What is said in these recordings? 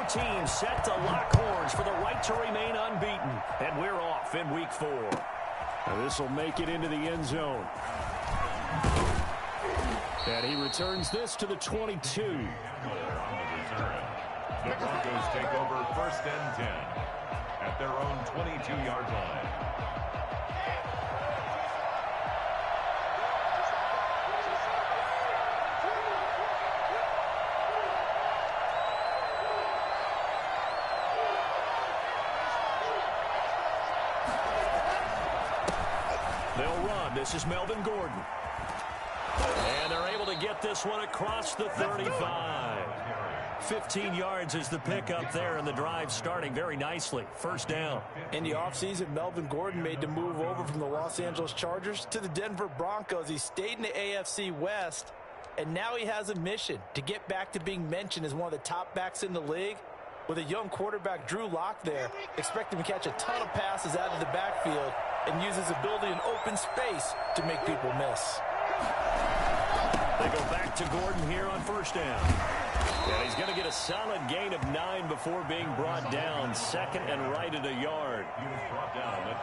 teams set to lock horns for the right to remain unbeaten. And we're off in week 4. This will make it into the end zone. And he returns this to the 22. The Broncos take over 1st and 10 at their own 22-yard line. They'll run. This is Melvin Gordon. And they're able to get this one across the 35. 15 yards is the pickup there, and the drive starting very nicely. 1st down. In the offseason, Melvin Gordon made the move over from the Los Angeles Chargers to the Denver Broncos. He stayed in the AFC West, and now he has a mission to get back to being mentioned as one of the top backs in the league. With a young quarterback, Drew Lock, there, expect him to catch a ton of passes out of the backfield and use his ability in open space to make people miss. They go back to Gordon here on 1st down. And he's going to get a solid gain of 9 before being brought down. 2nd and right at a yard.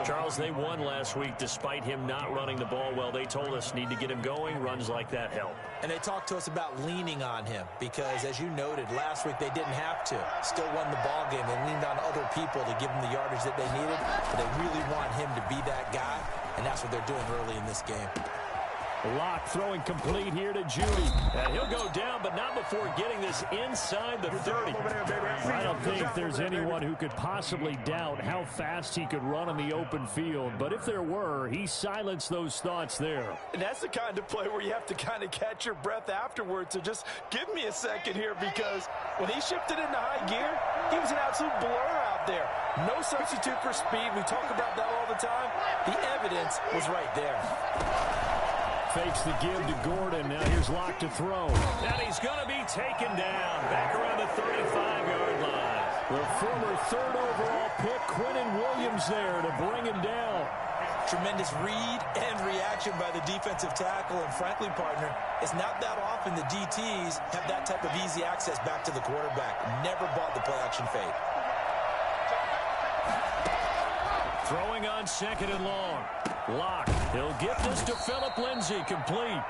Charles, they won last week despite him not running the ball well. They told us need to get him going. Runs like that help. And they talked to us about leaning on him because, as you noted, last week they didn't have to. Still won the ball game. They leaned on other people to give them the yardage that they needed. But they really want him to be that guy, and that's what they're doing early in this game. Lock throwing complete here to Judy. And he'll go down, but not before getting this inside the 30. I don't think there's anyone who could possibly doubt how fast he could run on the open field. But if there were, he silenced those thoughts there. And that's the kind of play where you have to kind of catch your breath afterwards. So just give me a second here, because when he shifted into high gear, he was an absolute blur out there. No substitute for speed. We talk about that all the time. The evidence was right there. Fakes the give to Gordon. Now here's Lock to throw. And he's going to be taken down back around the 35-yard line. The former 3rd overall pick, Quinnen Williams, there to bring him down. Tremendous read and reaction by the defensive tackle. And frankly, partner, it's not that often the DTs have that type of easy access back to the quarterback. Never bought the play-action fake. Throwing on 2nd and long. Lock. He'll get this to Phillip Lindsay, complete.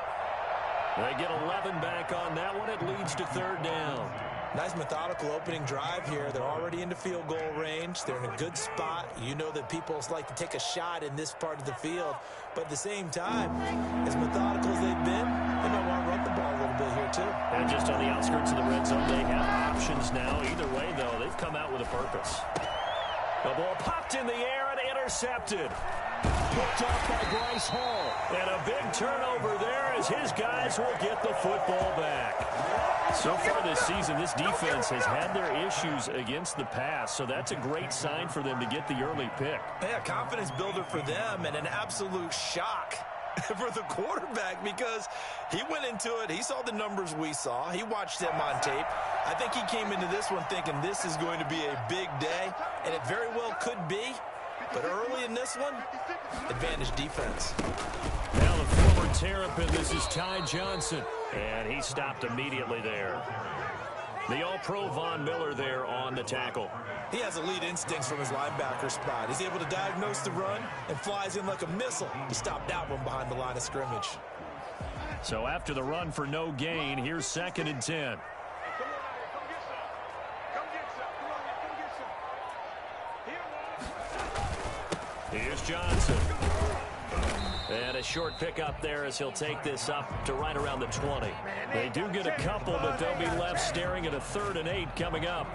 They get 11 back on that one. It leads to 3rd down. Nice methodical opening drive here. They're already into field goal range. They're in a good spot. You know that people like to take a shot in this part of the field. But at the same time, as methodical as they've been, they might want to run the ball a little bit here too. And just on the outskirts of the red zone, they have options now. Either way, though, they've come out with a purpose. The ball popped in the air and intercepted. Picked off by Bryce Hall. And a big turnover there as his guys will get the football back. So far this season, this defense has had their issues against the pass, so that's a great sign for them to get the early pick. Yeah, confidence builder for them, and an absolute shock for the quarterback, because he went into it, he saw the numbers we saw, he watched them on tape. I think he came into this one thinking this is going to be a big day, and it very well could be. But early in this one, advantage defense. Now the former Terrapin, this is Ty Johnson. And he stopped immediately there. The All-Pro Von Miller there on the tackle. He has elite instincts from his linebacker spot. He's able to diagnose the run and flies in like a missile to stop that one behind the line of scrimmage. So after the run for no gain, here's 2nd and 10. Here's Johnson. And a short pickup there as he'll take this up to right around the 20. They do get a couple, but they'll be left staring at a 3rd and 8 coming up.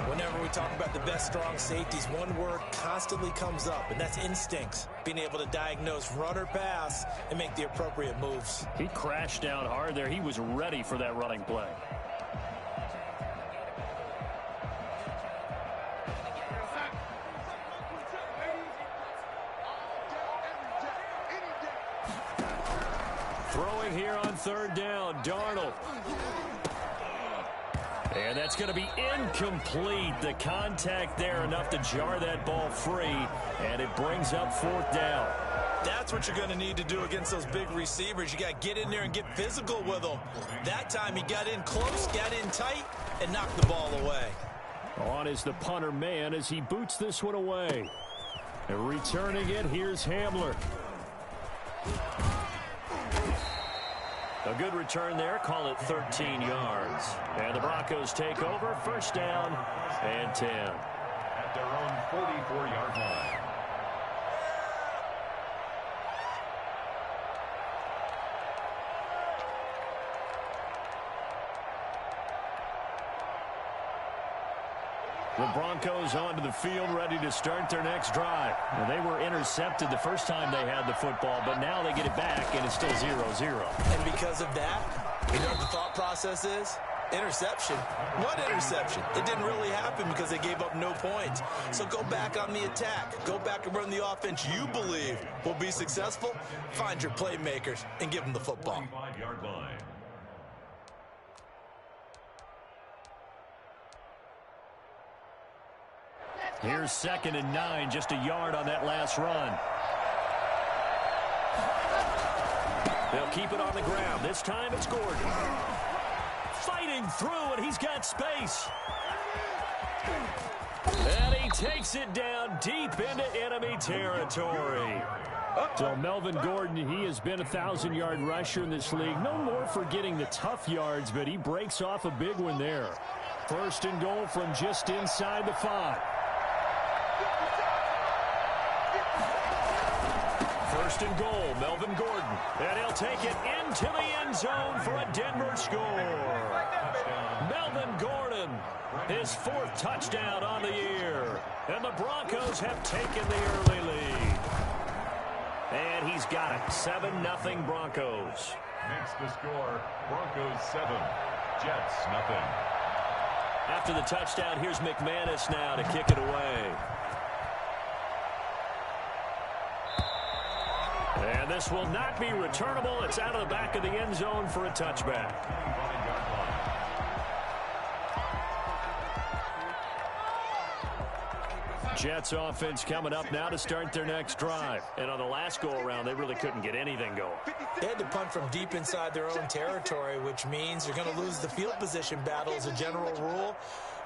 Whenever we talk about the best strong safeties, one word constantly comes up, and that's instincts. Being able to diagnose run or pass and make the appropriate moves. He crashed down hard there. He was ready for that running play. Throwing here on 3rd down, Darnold. And that's going to be incomplete. The contact there enough to jar that ball free, and it brings up 4th down. That's what you're going to need to do against those big receivers. You got to get in there and get physical with them. That time he got in close, got in tight, and knocked the ball away. On is the punter man as he boots this one away. And returning it, here's Hamler. A good return there. Call it 13 yards. And the Broncos take over. First down and 10. At their own 44-yard line. The Broncos onto the field, ready to start their next drive. Well, they were intercepted the first time they had the football, but now they get it back, and it's still 0-0. And because of that, you know what the thought process is? Interception. What interception? It didn't really happen because they gave up no points. So go back on the attack. Go back and run the offense you believe will be successful. Find your playmakers and give them the football. 45-yard line. Here's 2nd and 9, just a yard on that last run. They'll keep it on the ground. This time it's Gordon. Fighting through, and he's got space. And he takes it down deep into enemy territory. So Melvin Gordon, he has been a 1,000-yard rusher in this league. No more for getting the tough yards, but he breaks off a big one there. 1st and goal from just inside the 5. 1st and goal, Melvin Gordon. And he'll take it into the end zone for a Denver score. Melvin Gordon, his 4th touchdown on the year. And the Broncos have taken the early lead. And he's got it. 7-0 Broncos. Makes the score, Broncos 7, Jets nothing. After the touchdown, here's McManus now to kick it away. And this will not be returnable. It's out of the back of the end zone for a touchback. Jets offense coming up now to start their next drive. And on the last go-around, they really couldn't get anything going. They had to punt from deep inside their own territory, which means you're going to lose the field position battle as a general rule.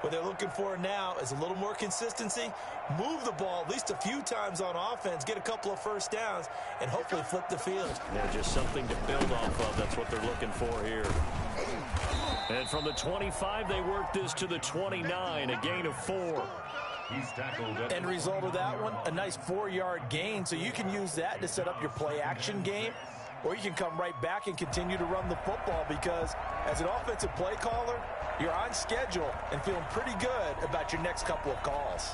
What they're looking for now is a little more consistency, move the ball at least a few times on offense, get a couple of first downs, and hopefully flip the field. Yeah, just something to build off of. That's what they're looking for here. And from the 25, they work this to the 29, a gain of 4. He's tackled. End result of that one, a nice 4-yard gain, so you can use that to set up your play-action game, or you can come right back and continue to run the football because as an offensive play caller, you're on schedule and feeling pretty good about your next couple of calls.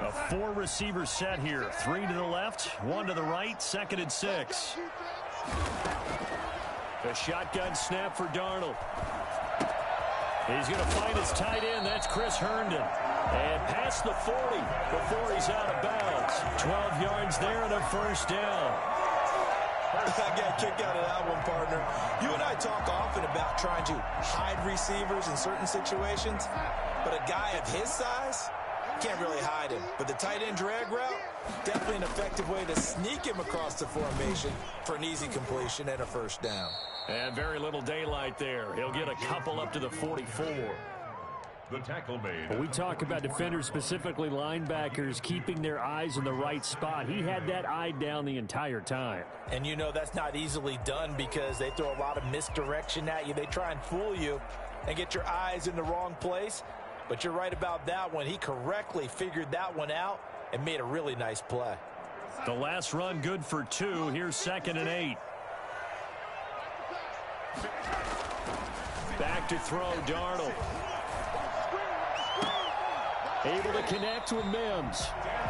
A 4-receiver set here. 3 to the left, 1 to the right, 2nd and 6. A shotgun snap for Darnold. He's going to find his tight end. That's Chris Herndon. And past the 40 before he's out of bounds. 12 yards there and a first down. I got a kick out of that one, partner. You and I talk often about trying to hide receivers in certain situations, but a guy of his size can't really hide him. But the tight end drag route, definitely an effective way to sneak him across the formation for an easy completion and a first down. And very little daylight there. He'll get a couple up to the 44. The tackle made. Well, we talk about defenders, specifically linebackers, keeping their eyes in the right spot. He had that eye down the entire time. And you know that's not easily done because they throw a lot of misdirection at you. They try and fool you and get your eyes in the wrong place. But you're right about that one. He correctly figured that one out and made a really nice play. The last run good for 2. Here's 2nd and 8. Back to throw, Darnold. Able to connect with Mims.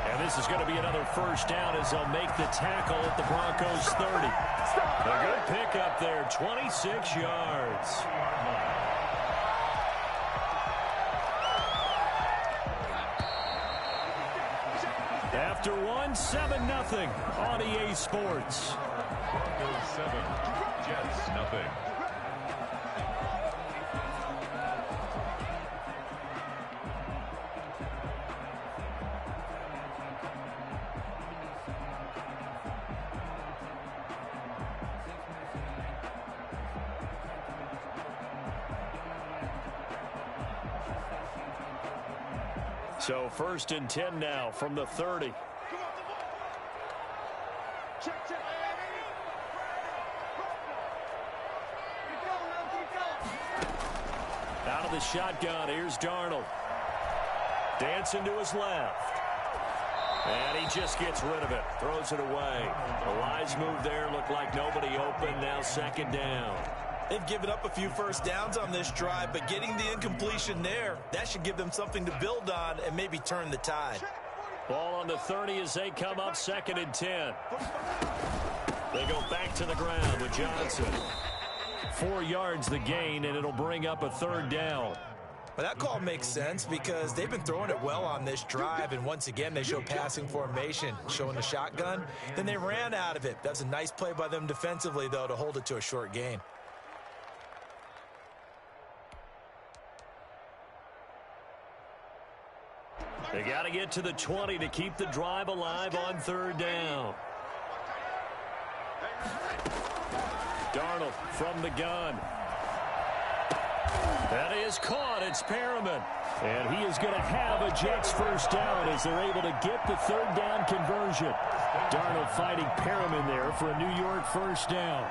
And this is going to be another first down as they'll make the tackle at the Broncos 30. A good pickup there, 26 yards. After one, 7-0 on EA Sports. Broncos 7, Jets nothing. So 1st and 10 now from the 30. Out of the shotgun, here's Darnold. Dancing to his left. And he just gets rid of it. Throws it away. The wise move there. Looked like nobody open. Now 2nd down. They've given up a few first downs on this drive, but getting the incompletion there, that should give them something to build on and maybe turn the tide. Ball on the 30 as they come up 2nd and 10. They go back to the ground with Johnson. 4 yards the gain, and it'll bring up a 3rd down. But that call makes sense because they've been throwing it well on this drive, and once again they show passing formation, showing the shotgun. Then they ran out of it. That's a nice play by them defensively, though, to hold it to a short gain. They got to get to the 20 to keep the drive alive on 3rd down. Darnold from the gun. That is caught. It's Perriman. And he is going to have a Jets first down as they're able to get the 3rd down conversion. Darnold fighting Perriman there for a New York first down.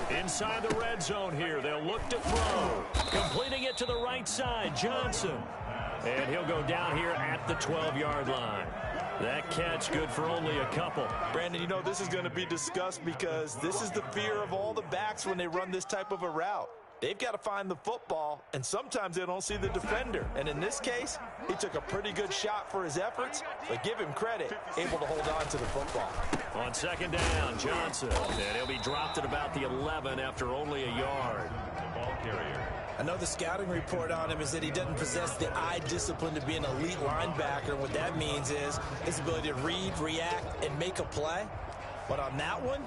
Inside the red zone here. They'll look to throw. Completing it to the right side. Johnson. And he'll go down here at the 12-yard line. That catch good for only a couple. Brandon, you know this is going to be discussed because this is the fear of all the backs when they run this type of a route. They've got to find the football, and sometimes they don't see the defender. And in this case, he took a pretty good shot for his efforts, but give him credit, able to hold on to the football. On 2nd down, Johnson. And he'll be dropped at about the 11 after only a yard. The ball carrier. I know the scouting report on him is that he doesn't possess the eye discipline to be an elite linebacker. And what that means is his ability to read, react, and make a play. But on that one,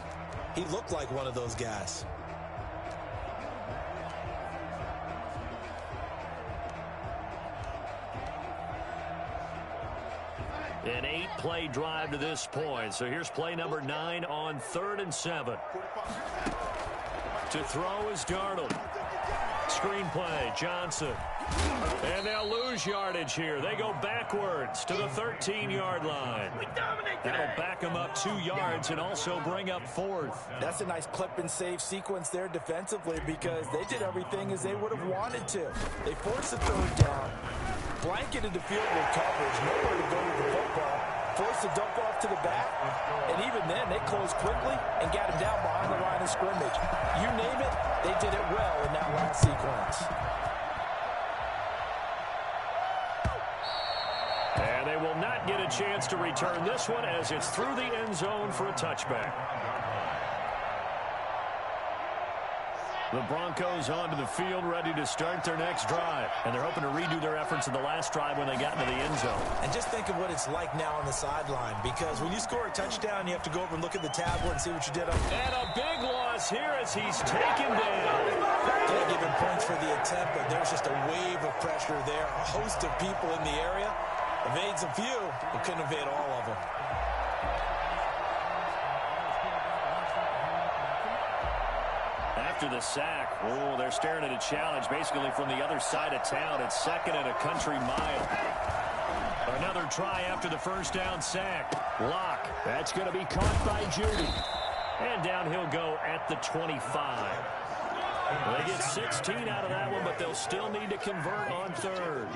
he looked like one of those guys. An 8-play drive to this point. So here's play number 9 on 3rd and 7. To throw is Darnold. Screen play, Johnson. And they'll lose yardage here. They go backwards to the 13-yard line. That'll back them up 2 yards and also bring up 4th. That's a nice clip and save sequence there defensively because they did everything as they would have wanted to. They forced the 3rd down, blanketed the field with coverage, nowhere to go with the football, forced the dump off to the back, and even then they closed quickly and got him down behind the line of scrimmage. You name it, they did it well in that last sequence. And they will not get a chance to return this one as it's through the end zone for a touchback. The Broncos onto the field, ready to start their next drive. And they're hoping to redo their efforts in the last drive when they got into the end zone. And just think of what it's like now on the sideline, because when you score a touchdown, you have to go over and look at the tablet and see what you did. And a big loss here as he's taken down. Can't give him points for the attempt, but there's just a wave of pressure there. A host of people in the area. Evades a few, but couldn't evade all of them. After the sack, oh, they're staring at a challenge basically from the other side of town. It's 2nd and a country mile. Another try after the first down sack. Locke, that's going to be caught by Judy. And down he'll go at the 25. They get 16 out of that one, but they'll still need to convert on 3rd.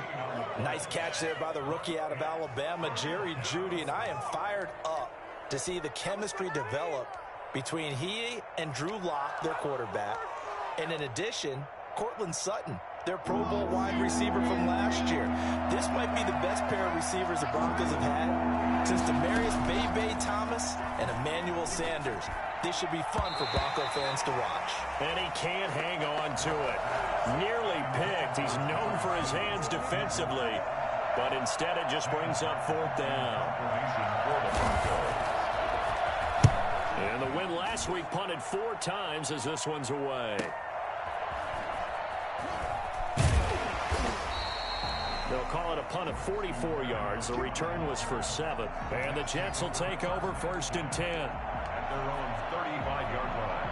Nice catch there by the rookie out of Alabama, Jerry Jeudy, and I am fired up to see the chemistry develop between he and Drew Lock, their quarterback, and in addition, Cortland Sutton, their Pro Bowl wide receiver from last year. This might be the best pair of receivers the Broncos have had since Demarius Bebe Thomas and Emmanuel Sanders. This should be fun for Bronco fans to watch. And he can't hang on to it. Nearly picked. He's known for his hands defensively, but instead it just brings up 4th down. And the win last week punted 4 times as this one's away. They'll call it a punt of 44 yards. The return was for 7. And the Jets will take over 1st and 10. At their own 35-yard line.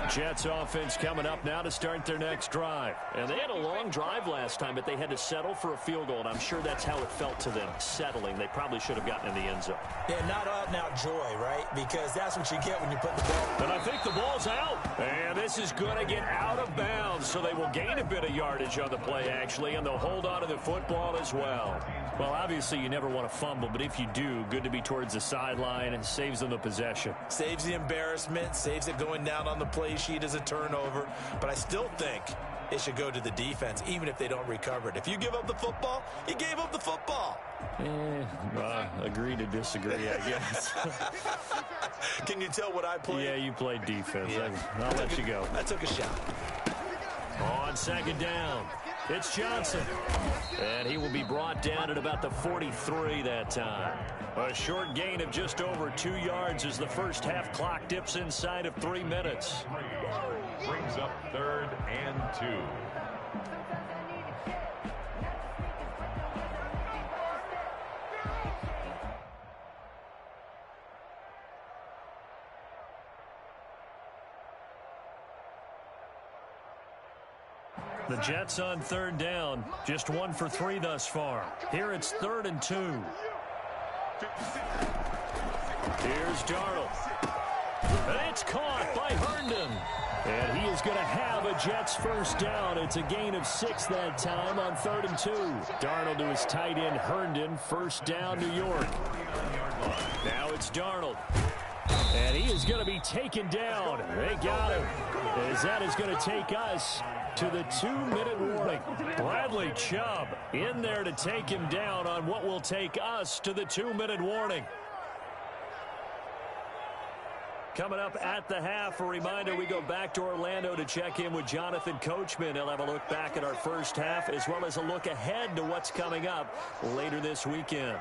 Jets offense coming up now to start their next drive. And they had a long drive last time, but they had to settle for a field goal, and I'm sure that's how it felt to them, settling. They probably should have gotten in the end zone. Yeah, not out-and-out joy, right? Because that's what you get when you put the ball. And I think the ball's out. And this is going to get out of bounds, so they will gain a bit of yardage on the play, actually, and they'll hold on to the football as well. Well, obviously, you never want to fumble, but if you do, good to be towards the sideline and saves them the possession. Saves the embarrassment, saves it going down on the play sheet as a turnover. But I still think it should go to the defense, even if they don't recover it. If you give up the football, you gave up the football. Agree to disagree, I guess. Can you tell what I played? Yeah, you played defense. Yeah. I'll let you go. I took a shot. On 2nd down, it's Johnson. And he will be brought down at about the 43 that time. A short gain of just over 2 yards as the first half clock dips inside of 3 minutes. Brings up 3rd and 2. The Jets on 3rd down, just 1 for 3 thus far. Here it's 3rd and 2. Here's Darnold. And it's caught by Herndon. And he is going to have a Jets first down. It's a gain of 6 that time on 3rd and 2. Darnold to his tight end Herndon. First down, New York. Now it's Darnold. And he is going to be taken down. They got him. As that is going to take us to the 2-minute warning. Bradley Chubb in there to take him down on what will take us to the 2-minute warning. Coming up at the half, a reminder, we go back to Orlando to check in with Jonathan Coachman. He'll have a look back at our first half as well as a look ahead to what's coming up later this weekend.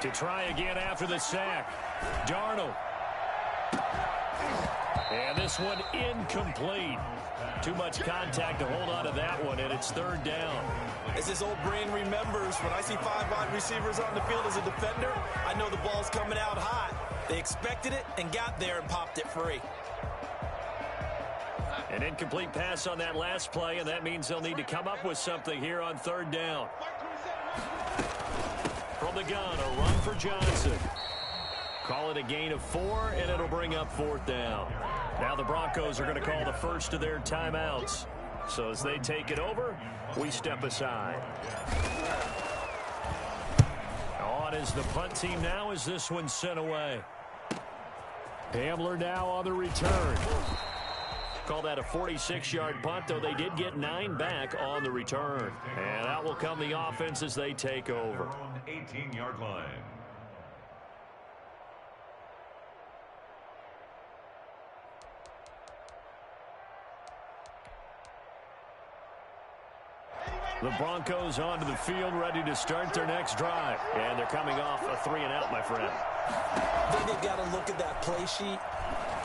To try again after the sack, Darnold. And this one incomplete. Too much contact to hold on to that one, and it's 3rd down. As his old brain remembers, when I see 5 wide receivers on the field as a defender, I know the ball's coming out hot. They expected it and got there and popped it free. An incomplete pass on that last play, and that means they'll need to come up with something here on 3rd down. From the gun, a run for Johnson. Call it a gain of 4, and it'll bring up 4th down. Now the Broncos are going to call the first of their timeouts. So as they take it over, we step aside. On is the punt team now as this one's sent away. Hamler now on the return. Call that a 46-yard punt, though they did get 9 back on the return. And out will come the offense as they take over. 18-yard line. The Broncos onto the field, ready to start their next drive. And they're coming off a 3-and-out, my friend. I think they've got to look at that play sheet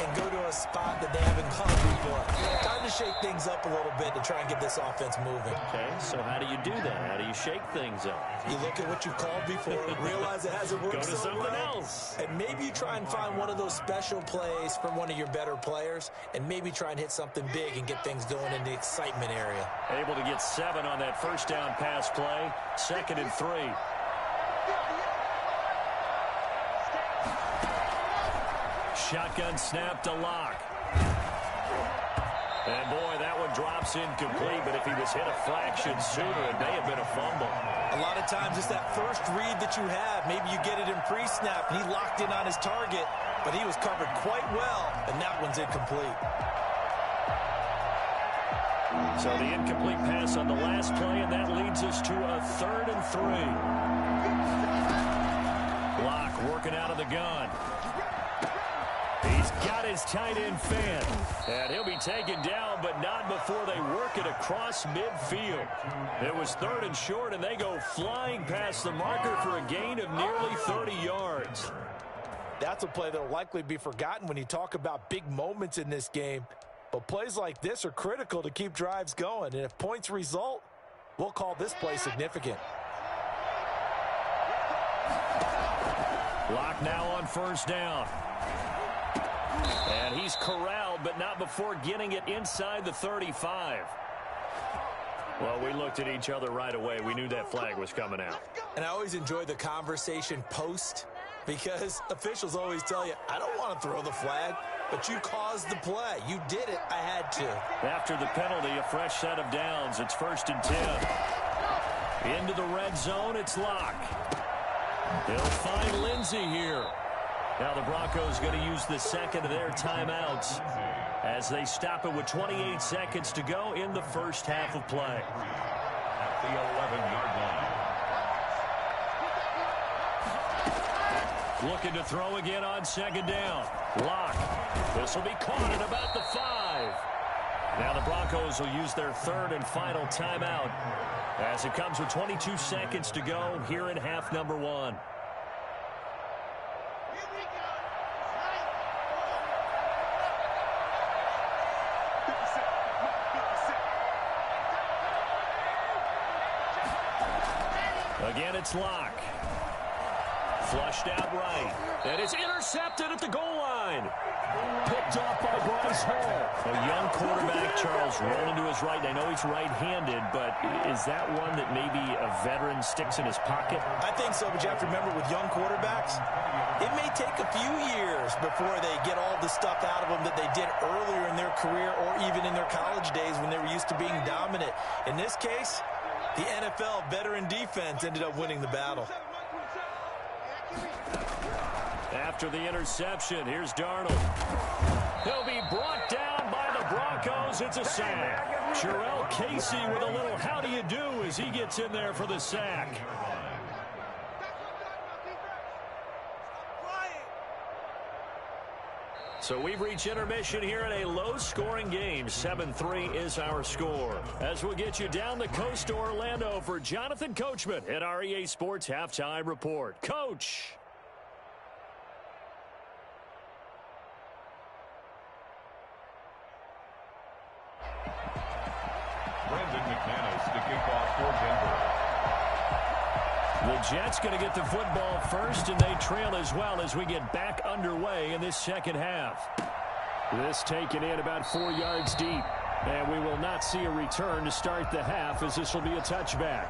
and go to a spot that they haven't gone before. Time to shake things up a little bit to try and get this offense moving. Okay, so how do you do that? How do you shake things up? You look at what you called before, realize it hasn't worked Go to so something well, else. and maybe you try and find one of those special plays from one of your better players, and maybe try and hit something big and get things going in the excitement area. Able to get 7 on that first down pass play. 2nd and 3. Shotgun snap to Locke. And boy, that one drops incomplete, but if he was hit a fraction sooner, it may have been a fumble. A lot of times it's that first read that you have. Maybe you get it in pre-snap, and he locked in on his target, but he was covered quite well, and that one's incomplete. So the incomplete pass on the last play, and that leads us to a 3rd and 3. Locke working out of the gun. He's got his tight end fan. And he'll be taken down, but not before they work it across midfield. It was 3rd and short, and they go flying past the marker for a gain of nearly 30 yards. That's a play that will likely be forgotten when you talk about big moments in this game. But plays like this are critical to keep drives going. And if points result, we'll call this play significant. Lock now on 1st down. And he's corralled, but not before getting it inside the 35. Well, we looked at each other right away. We knew that flag was coming out. And I always enjoy the conversation post, because officials always tell you, I don't want to throw the flag, but you caused the play. You did it. I had to. After the penalty, a fresh set of downs. It's 1st and 10. Into the red zone, it's Locke. They'll find Lindsey here. Now the Broncos going to use the second of their timeouts as they stop it with 28 seconds to go in the first half of play. At the 11-yard line. Looking to throw again on 2nd down. Locke. This will be caught at about the 5. Now the Broncos will use their 3rd and final timeout as it comes with 22 seconds to go here in half number 1. Again, it's Locke. Flushed out right. And it's intercepted at the goal line. Picked off by Bryce Hall. A young quarterback, Charles, rolling to his right. I know he's right-handed, but is that one that maybe a veteran sticks in his pocket? I think so, but you have to remember with young quarterbacks, it may take a few years before they get all the stuff out of them that they did earlier in their career or even in their college days when they were used to being dominant. In this case, the NFL veteran defense ended up winning the battle. After the interception, here's Darnold. He'll be brought down by the Broncos. It's a sack. Jarrell Casey with a little how do you do as he gets in there for the sack. So we've reached intermission here in a low-scoring game. 7-3 is our score. As we'll get you down the coast to Orlando for Jonathan Coachman at our EA Sports Halftime Report. Coach. McManus to kick off for Denver. The Jets going to get the football first, and they trail as well as we get back underway in this second half. This taken in about 4 yards deep, and we will not see a return to start the half as this will be a touchback.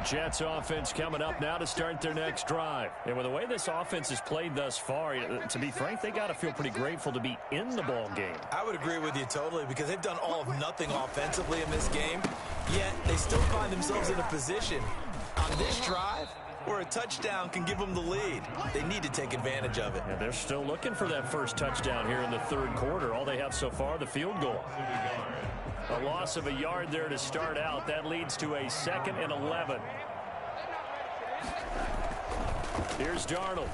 Jets offense coming up now to start their next drive. And with the way this offense has played thus far, to be frank, they got to feel pretty grateful to be in the ball game. I would agree with you totally because they've done all of nothing offensively in this game, yet they still find themselves in a position on this drive where a touchdown can give them the lead. They need to take advantage of it. And they're still looking for that first touchdown here in the third quarter. All they have so far, the field goal. A loss of a yard there to start out. That leads to a 2nd and 11. Here's Darnold.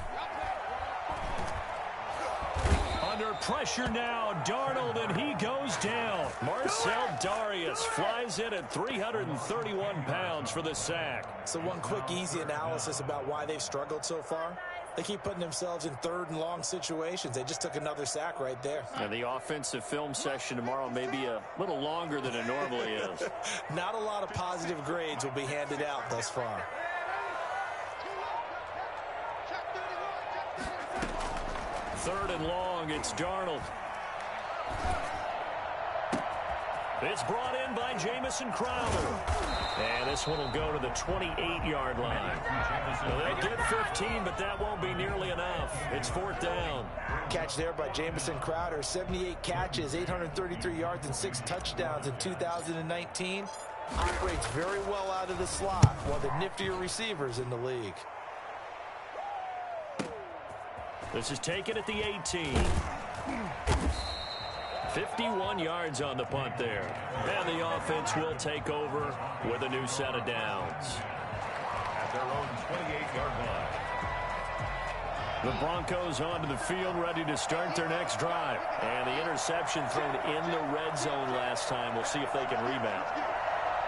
Under pressure now, Darnold, and he goes down. Marcel Darius flies in at 331 pounds for the sack. So one quick, easy analysis about why they've struggled so far. They keep putting themselves in 3rd and long situations. They just took another sack right there. And the offensive film session tomorrow may be a little longer than it normally is. Not a lot of positive grades will be handed out thus far. Third and long, it's Darnold. It's brought in by Jamison Crowder. And this one will go to the 28-yard line. Well, they'll get 15, but that won't be nearly enough. It's 4th down. Catch there by Jamison Crowder. 78 catches, 833 yards, and 6 touchdowns in 2019. Operates very well out of the slot. One of the niftier receivers in the league. This is taken at the 18. 51 yards on the punt there. And the offense will take over with a new set of downs. At their own 28-yard line. The Broncos onto the field, ready to start their next drive. And the interception thrown in the red zone last time. We'll see if they can rebound.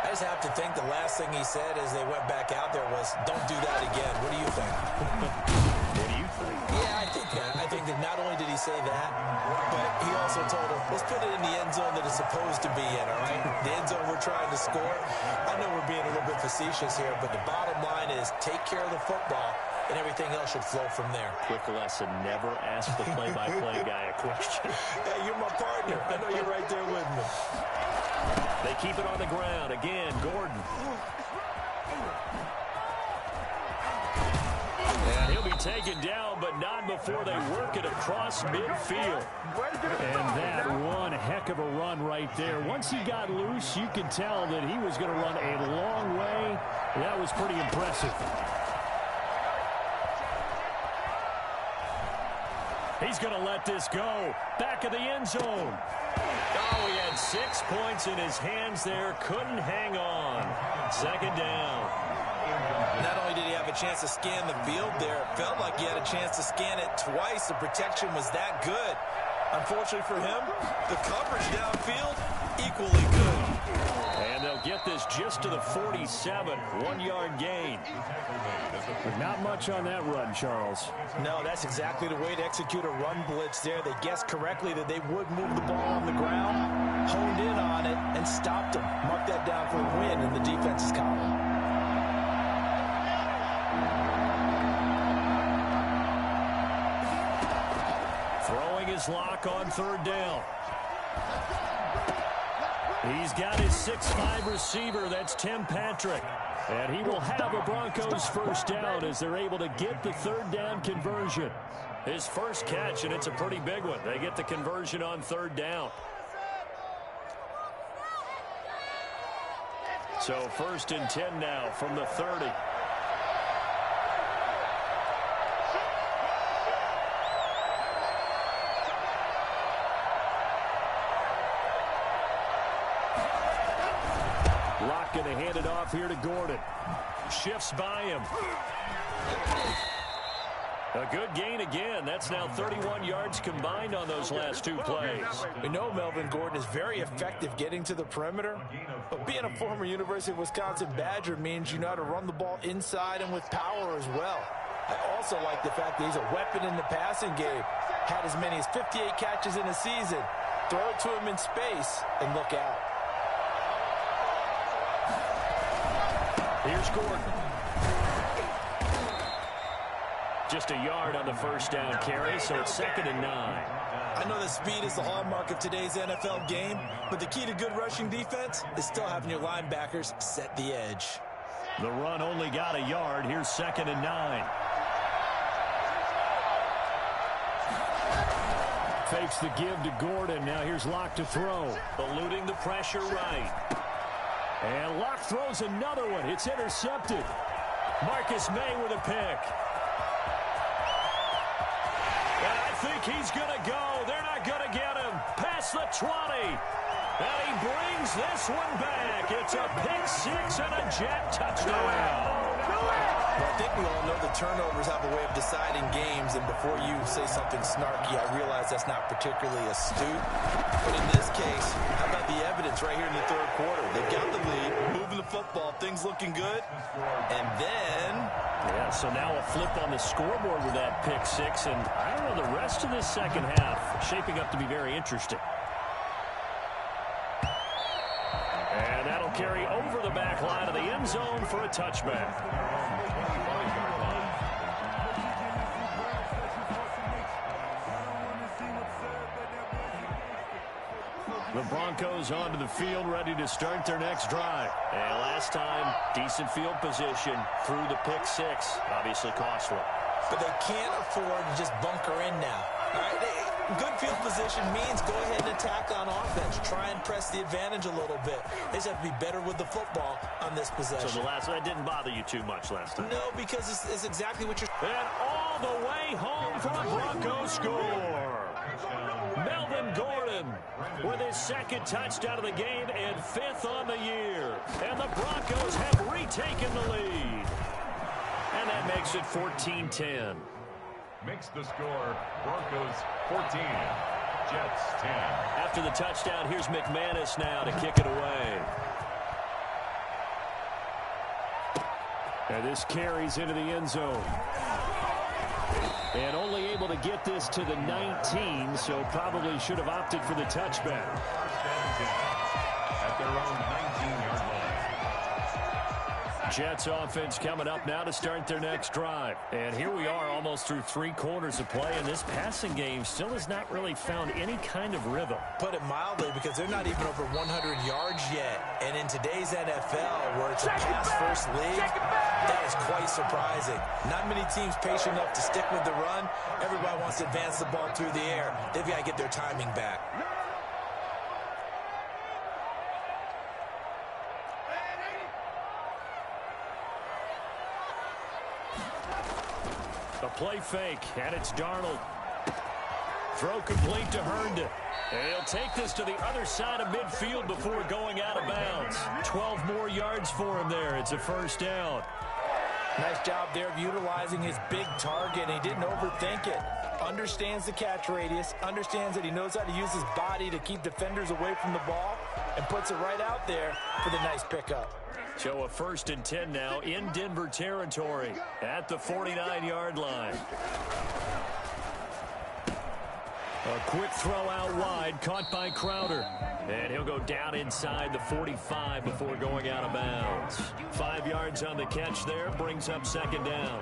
I just have to think the last thing he said as they went back out there was, don't do that again. What do you think? What do you think? Yeah, I think that not only did he say that, but he also told him, let's put it in the end zone that it's supposed to be in, all right? The end zone we're trying to score. I know we're being a little bit facetious here, but the bottom line is take care of the football, and everything else should flow from there. Quick lesson, never ask the play-by-play guy a question. Hey, you're my partner. I know you're right there with me. They keep it on the ground. Again, Gordon. And he'll be taken down, but not before they work it across midfield. And that one heck of a run right there. Once he got loose, you could tell that he was going to run a long way. That was pretty impressive. He's going to let this go. Back of the end zone. Oh, he had 6 points in his hands there. Couldn't hang on. Second down. Not only did he have a chance to scan the field there, it felt like he had a chance to scan it twice. The protection was that good. Unfortunately for him, the coverage downfield, equally good. And they'll get this just to the 47. 1-yard gain. But not much on that run, Charles. No, that's exactly the way to execute a run blitz there. They guessed correctly that they would move the ball on the ground, honed in on it, and stopped them. Mark that down for a win in the defense's column. Throwing his lock on third down. He's got his 6'5" receiver. That's Tim Patrick. And he will have a Broncos first down as they're able to get the third down conversion. His first catch, and it's a pretty big one. They get the conversion on third down. So 1st and 10 now from the 30. Locke going to hand it off here to Gordon. Shifts by him. A good gain again. That's now 31 yards combined on those last 2 plays. We know Melvin Gordon is very effective getting to the perimeter, but being a former University of Wisconsin Badger means you know how to run the ball inside and with power as well. I also like the fact that he's a weapon in the passing game. Had as many as 58 catches in a season. Throw it to him in space and look out. Here's Gordon. Just a yard on the first down carry, so it's 2nd and 9. I know that speed is the hallmark of today's NFL game, but the key to good rushing defense is still having your linebackers set the edge. The run only got a yard. Here's 2nd and 9. Fakes the give to Gordon. Now here's Locke to throw. Eluding the pressure right. And Locke throws another one. It's intercepted. Marcus May with a pick. And I think he's going to go. They're not going to get him. Past the 20. And he brings this one back. It's a pick 6 and a jet touchdown. Well, I think we all know the turnovers have a way of deciding games, and before you say something snarky, I realize that's not particularly astute. But in this case, how about the evidence right here in the third quarter? They've got the lead, moving the football, things looking good, and then... Yeah, so now a flip on the scoreboard with that pick 6, and I don't know, the rest of this second half shaping up to be very interesting. And that'll carry over the back line of the end zone for a touchback. The Broncos onto the field, ready to start their next drive. And last time, decent field position through the pick 6. Obviously costly. But they can't afford to just bunker in now. All right? Good field position means go ahead and attack on offense. Try and press the advantage a little bit. They just have to be better with the football on this possession. So that didn't bother you too much last time? No, because it's exactly what you're... And all the way home for a Broncos score. Melvin Gordon with his second touchdown of the game and 5th on the year. And the Broncos have retaken the lead. And that makes it 14-10. Makes the score Broncos 14, Jets 10. After the touchdown, here's McManus now to kick it away. And this carries into the end zone. And only able to get this to the 19, so probably should have opted for the touchback. First and 10 at their own 19-yard line. Jets offense coming up now to start their next drive. And here we are almost through 3 quarters of play, and this passing game still has not really found any kind of rhythm. Put it mildly, because they're not even over 100 yards yet. And in today's NFL, where it's a pass-first league, that is quite surprising. Not many teams patient enough to stick with the run. Everybody wants to advance the ball through the air. They've got to get their timing back. A play fake, and it's Darnold. Throw complete to Herndon. And he'll take this to the other side of midfield before going out of bounds. 12 more yards for him there. It's a first down. Nice job there of utilizing his big target. He didn't overthink it. Understands the catch radius. Understands that he knows how to use his body to keep defenders away from the ball. And puts it right out there for the nice pickup. So a 1st and 10 now in Denver territory at the 49-yard line. A quick throw out wide, caught by Crowder. And he'll go down inside the 45 before going out of bounds. 5 yards on the catch there, brings up 2nd down.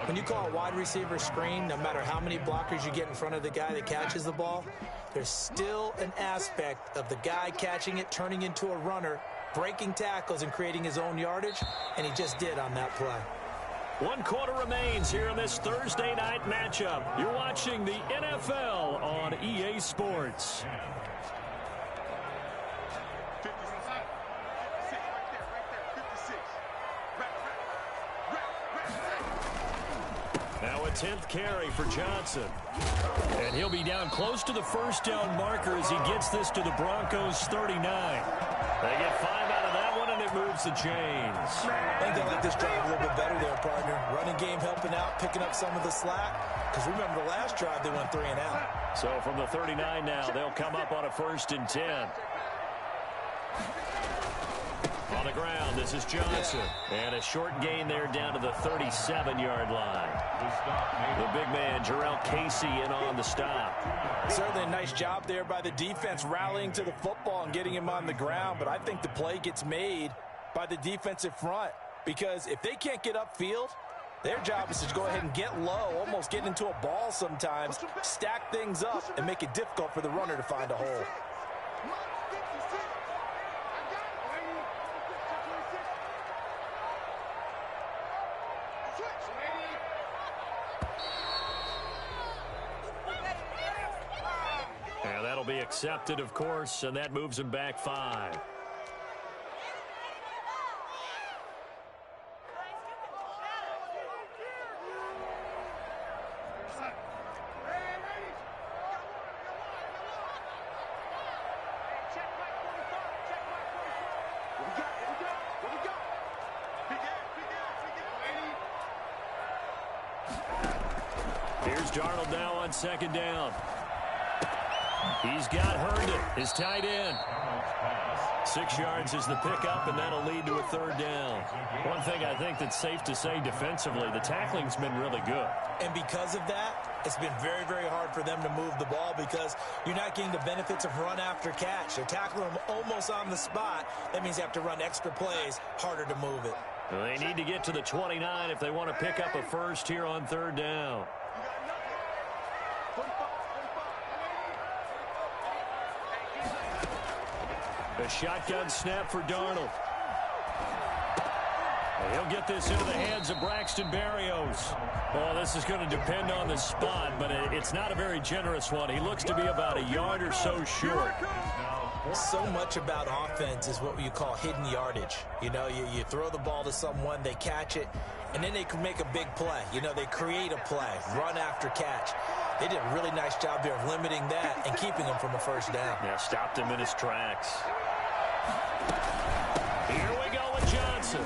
When you call a wide receiver screen, no matter how many blockers you get in front of the guy that catches the ball, there's still an aspect of the guy catching it, turning into a runner, breaking tackles and creating his own yardage, and he just did on that play. 1 quarter remains here in this Thursday night matchup. You're watching the NFL on EA Sports. Now a 10th carry for Johnson. And he'll be down close to the first down marker as he gets this to the Broncos 39. They get 5 out of that one, and it moves the chains. I think they like this drive a little bit better there, partner. Running game helping out, picking up some of the slack. Because remember the last drive, they went 3 and out. So from the 39 now, they'll come up on a 1st and 10. On the ground, this is Johnson. And a short gain there down to the 37-yard line. The big man, Jarrell Casey, in on the stop. Certainly a nice job there by the defense rallying to the football and getting him on the ground. But I think the play gets made by the defensive front. Because if they can't get upfield, their job is to go ahead and get low, almost get into a ball sometimes, stack things up, and make it difficult for the runner to find a hole. And that'll be accepted, of course, and that moves him back 5. Here's Darnold now on 2nd down. He's got Herndon, his tight end. 6 yards is the pickup, and that'll lead to a 3rd down. One thing I think that's safe to say defensively, the tackling's been really good. And because of that, it's been very, very hard for them to move the ball because you're not getting the benefits of run after catch. They're tackling them almost on the spot. That means they have to run extra plays, harder to move it. They need to get to the 29 if they want to pick up a first here on 3rd down. A shotgun snap for Darnold. He'll get this into the hands of Braxton Berrios. Well, this is going to depend on the spot, but it's not a very generous one. He looks to be about a yard or so short. So much about offense is what you call hidden yardage. You know, you throw the ball to someone, they catch it, and then they can make a big play. You know, they create a play, run after catch. They did a really nice job there of limiting that and keeping him from a first down. Yeah, stopped him in his tracks. Here we go with Johnson.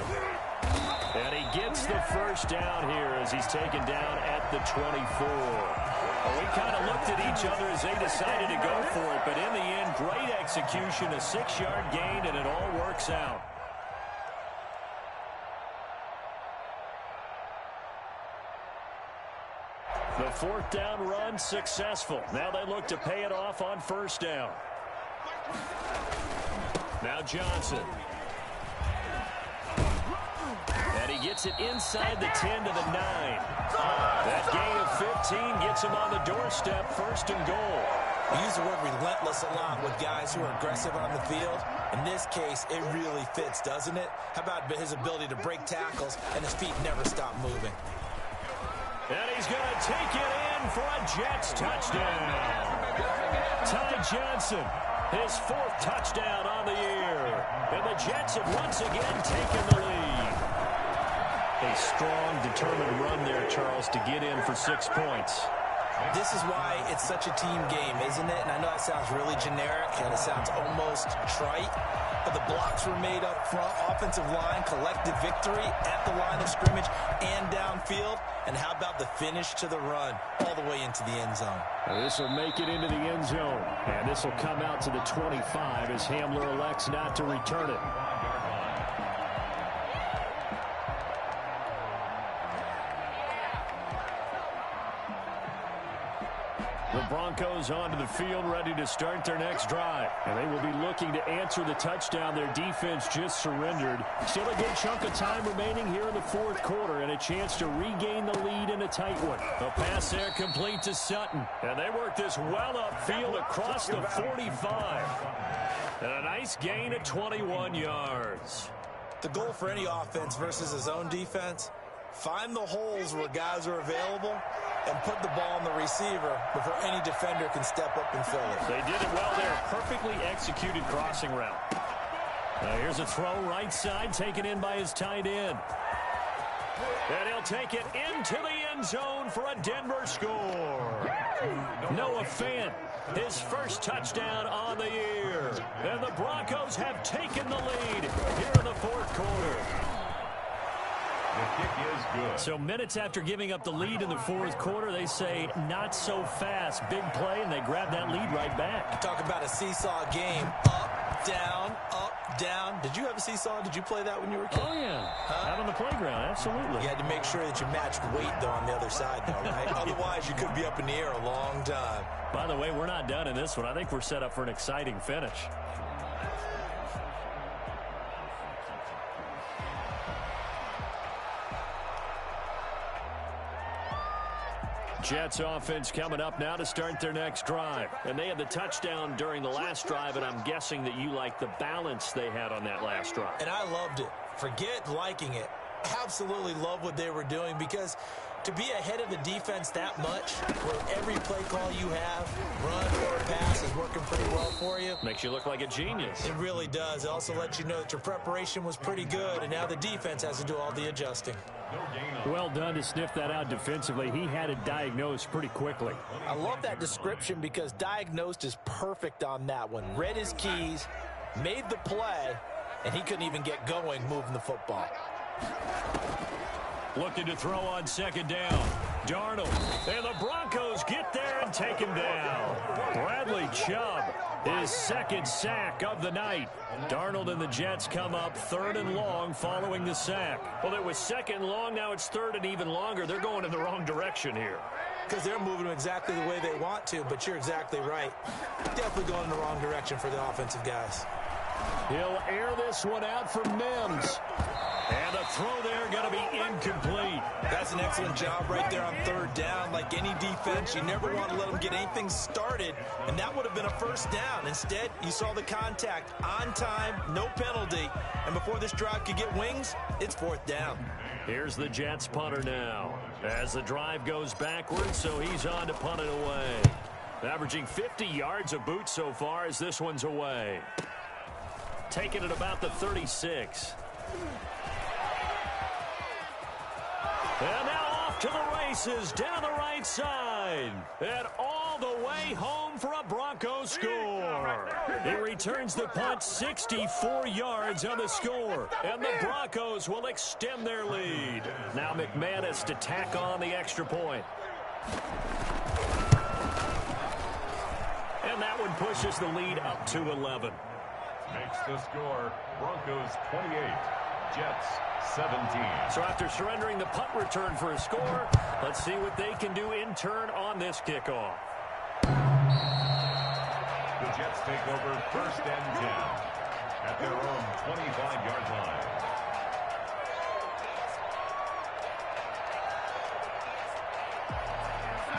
And he gets the first down here as he's taken down at the 24. Well, we kind of looked at each other as they decided to go for it, but in the end, great execution, a 6-yard gain, and it all works out. The fourth down run successful. Now they look to pay it off on first down. Now Johnson. And he gets it inside the 10 to the 9. That gain of 15 gets him on the doorstep, first and goal. We use the word relentless a lot with guys who are aggressive on the field. In this case, it really fits, doesn't it? How about his ability to break tackles and his feet never stop moving? And he's going to take it in for a Jets touchdown. Ty Johnson, his 4th touchdown on the year. And the Jets have once again taken the lead. A strong, determined run there, Charles, to get in for 6 points. This is why it's such a team game, isn't it? And I know it sounds really generic and it sounds almost trite, but the blocks were made up front, offensive line, collective victory at the line of scrimmage and downfield. And how about the finish to the run all the way into the end zone? This will make it into the end zone, and this will come out to the 25 as Hamler elects not to return it. The Broncos onto the field, ready to start their next drive. And they will be looking to answer the touchdown their defense just surrendered. Still a good chunk of time remaining here in the fourth quarter and a chance to regain the lead in a tight one. A pass there complete to Sutton. And they work this well upfield across the 45. And a nice gain of 21 yards. The goal for any offense versus his own defense, find the holes where guys are available and put the ball on the receiver before any defender can step up and fill it. They did it well there. Perfectly executed crossing route. Now here's a throw right side taken in by his tight end. And he'll take it into the end zone for a Denver score. Noah Fant, his first touchdown on the year. And the Broncos have taken the lead here in the fourth quarter. The kick is good. So minutes after giving up the lead in the fourth quarter, they say not so fast. Big play, and they grab that lead right back. Talk about a seesaw game. Up, down, up, down. Did you have a seesaw? Did you play that when you were a kid? Oh, yeah. Out on the playground, absolutely. You had to make sure that you matched weight, though, on the other side, though, right? Otherwise, you could be up in the air a long time. By the way, we're not done in this one. I think we're set up for an exciting finish. Jets offense coming up now to start their next drive. And they had the touchdown during the last drive, and I'm guessing that you like the balance they had on that last drive. And I loved it. Forget liking it. Absolutely love what they were doing, because to be ahead of the defense that much, where every play call you have, run or pass, is working pretty well for you. Makes you look like a genius. It really does. It also lets you know that your preparation was pretty good, and now the defense has to do all the adjusting. Well done to sniff that out defensively. He had it diagnosed pretty quickly. I love that description, because diagnosed is perfect on that one. Read his keys, made the play, and he couldn't even get going moving the football. Looking to throw on second down. Darnold. And the Broncos get there and take him down. Bradley Chubb, his second sack of the night. Darnold and the Jets come up 3rd and long following the sack. Well, it was 2nd and long. Now it's 3rd and even longer. They're going in the wrong direction here. Because they're moving them exactly the way they want to, but you're exactly right. Definitely going in the wrong direction for the offensive guys. He'll air this one out for Mims. And the throw there going to be incomplete. That's an excellent job right there on third down. Like any defense, you never want to let them get anything started, and that would have been a first down. Instead, you saw the contact on time, no penalty, and before this drive could get wings, it's fourth down. Here's the Jets punter now as the drive goes backwards, so he's on to punt it away. Averaging 50 yards a boot so far as this one's away. Taking it about the 36. And now off to the races down the right side. And all the way home for a Broncos score. He returns the punt 64 yards on the score. And the Broncos will extend their lead. Now McManus to tack on the extra point. And that one pushes the lead up to 11. Makes the score Broncos 28, Jets 17. So after surrendering the punt return for a score, let's see what they can do in turn on this kickoff. The Jets take over first and 10 at their own 25-yard line.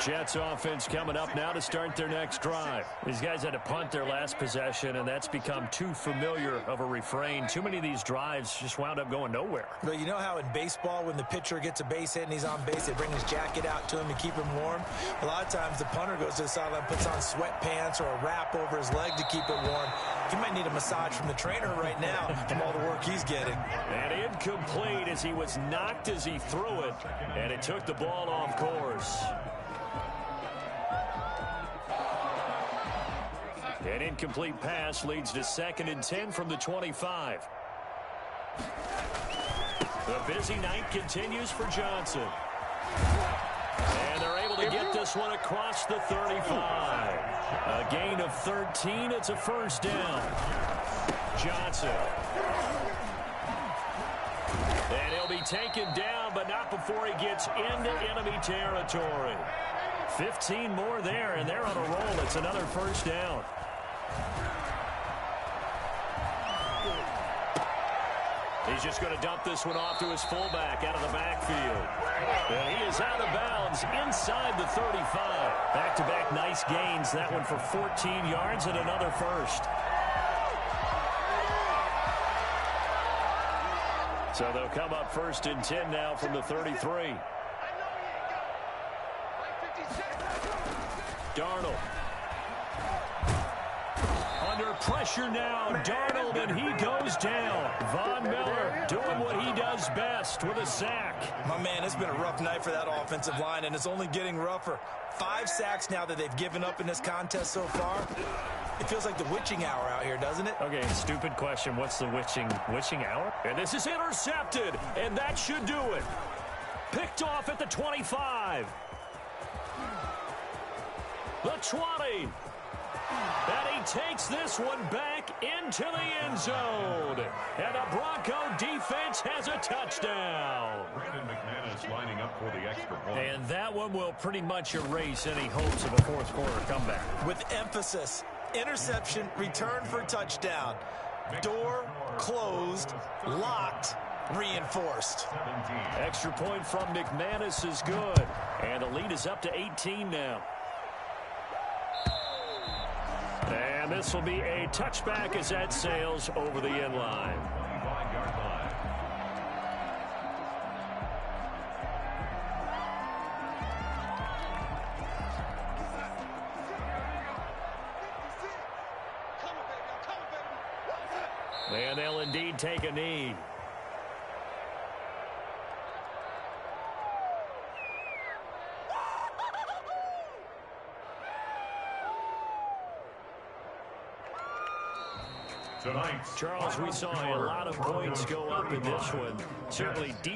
Jets offense coming up now to start their next drive. These guys had to punt their last possession, and that's become too familiar of a refrain. Too many of these drives just wound up going nowhere. Well, you know how in baseball, when the pitcher gets a base hit and he's on base, they bring his jacket out to him to keep him warm? A lot of times the punter goes to the sideline, puts on sweatpants or a wrap over his leg to keep it warm. He might need a massage from the trainer right now from all the work he's getting. And incomplete as he was knocked as he threw it, and it took the ball off course. An incomplete pass leads to 2nd and 10 from the 25. The busy night continues for Johnson. And they're able to get this one across the 35. A gain of 13. It's a first down. Johnson. And he'll be taken down, but not before he gets into enemy territory. 15 more there, and they're on a roll. It's another first down. He's just going to dump this one off to his fullback out of the backfield. And he is out of bounds inside the 35. Back-to-back nice gains. That one for 14 yards and another first. So they'll come up 1st and 10 now from the 33. Darnold. Under pressure now, Darnold, and he goes down. Von Miller doing what he does best with a sack. My man, it's been a rough night for that offensive line, and it's only getting rougher. 5 sacks now that they've given up in this contest so far. It feels like the witching hour out here, doesn't it? Okay, stupid question. What's the witching hour? And this is intercepted, and that should do it. Picked off at the 25. The 20. And he takes this one back into the end zone. And the Bronco defense has a touchdown. Brandon McManus lining up for the extra point. And that one will pretty much erase any hopes of a fourth quarter comeback. With emphasis, interception, return for touchdown. Door closed, locked, reinforced. 17. Extra point from McManus is good. And the lead is up to 18 now. And this will be a touchback as that sails over the end line. 25-yard line. And they'll indeed take a knee. Tonight, Charles, we saw a lot of points go up in this one. Certainly deep.